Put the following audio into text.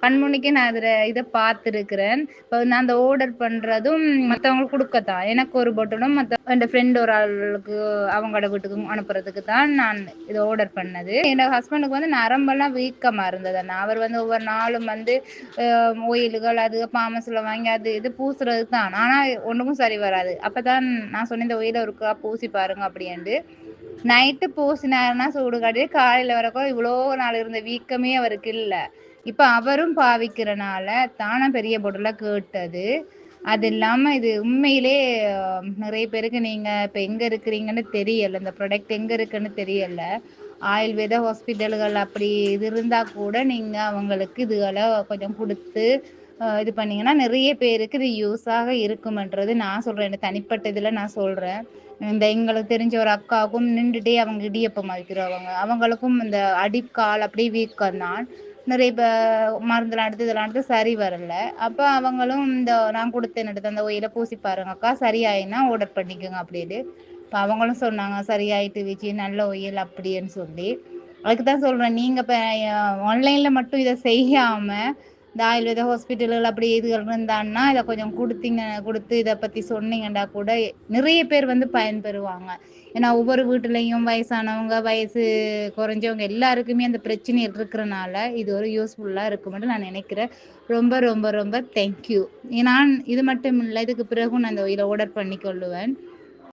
கண்முன்னிக்கு நான் இதை பார்த்துருக்கிறேன். இப்போ நான் அந்த ஆர்டர் பண்றதும் மற்றவங்களுக்கு கொடுக்கத்தான், எனக்கு ஒரு பொட்டலும் மற்ற என் ஃப்ரெண்ட் ஒரு ஆளுக்கு அவங்களோட வீட்டுக்கு அனுப்புறதுக்கு தான் நான் இதை ஆர்டர் பண்ணது. என்னோட ஹஸ்பண்டுக்கு வந்து நரம்பெல்லாம் வீக்கமா இருந்தது. அவர் வந்து ஒவ்வொரு நாளும் வந்து ஓயில்கள் அது பாமஸில் வாங்கி அது இது பூசுறது தான், ஆனால் ஒன்றுக்கும் சரி வராது. அப்பதான் நான் சொன்ன இந்த ஓயில ஒருக்கா பூசி பாருங்க அப்படின்ட்டு நைட்டு பூசினாருன்னா சூடு காட்டி காலையில வரக்கும் இவ்வளோ நாள் இருந்த வீக்கமே அவருக்கு இல்லை. இப்ப அவரும் பாவிக்கிறனால தானா பெரிய பொருளை கேட்டது. அது இல்லாம இது உண்மையிலே நிறைய பேருக்கு நீங்க இப்ப எங்க இருக்கிறீங்கன்னு தெரியல, இந்த ப்ராடக்ட் எங்க இருக்குன்னு தெரியல. ஆயுர்வேத ஹாஸ்பிட்டல்கள் அப்படி இது இருந்தா கூட நீங்க அவங்களுக்கு இதுகளை கொஞ்சம் கொடுத்து இது பண்ணீங்கன்னா நிறைய பேருக்கு இது யூஸாக இருக்கும்ன்றது நான் சொல்றேன். இந்த தனிப்பட்ட இதுல நான் சொல்றேன். இந்த எங்களுக்கு தெரிஞ்ச ஒரு அக்காவுக்கும் நின்றுட்டே அவங்க இடியப்பம் வைக்கிறவங்க, அவங்களுக்கும் இந்த அடிக்கால் அப்படி வீக்கம் தான். நிறைய மருந்துலாம் எடுத்து இதெல்லாம் எடுத்து சரி வரல. அப்போ அவங்களும் இந்த நான் கொடுத்தேன் எடுத்து அந்த ஒயில பூசி பாருங்க அக்கா, சரியாயினா ஆர்டர் பண்ணிக்கோங்க அப்படின்னு. இப்போ அவங்களும் சொன்னாங்க சரியாயிட்டு விஜி நல்ல ஒயில் அப்படின்னு சொல்லி. அதுக்கு தான் சொல்றேன், நீங்க இப்போ ஆன்லைன்ல மட்டும் இதை செய்யாம இந்த ஆயுர்வேத ஹாஸ்பிட்டல்கள் அப்படி இதுகள் இருந்தான்னா இதை கொஞ்சம் கொடுத்து இதை பற்றி சொன்னீங்கன்னா கூட நிறைய பேர் வந்து பயன்பெறுவாங்க. ஏன்னா ஒவ்வொரு வீட்டுலையும் வயசானவங்க வயசு குறைஞ்சவங்க எல்லாருக்குமே அந்த பிரச்சனை இருக்கிறனால இது ஒரு யூஸ்ஃபுல்லாக இருக்குமென்று நான் நினைக்கிறேன். ரொம்ப ரொம்ப ரொம்ப தேங்க்யூ. நான் இது மட்டும் இல்லை, இதுக்கு பிறகும் நான் இந்த இதை ஆர்டர் பண்ணி கொள்ளுவேன்.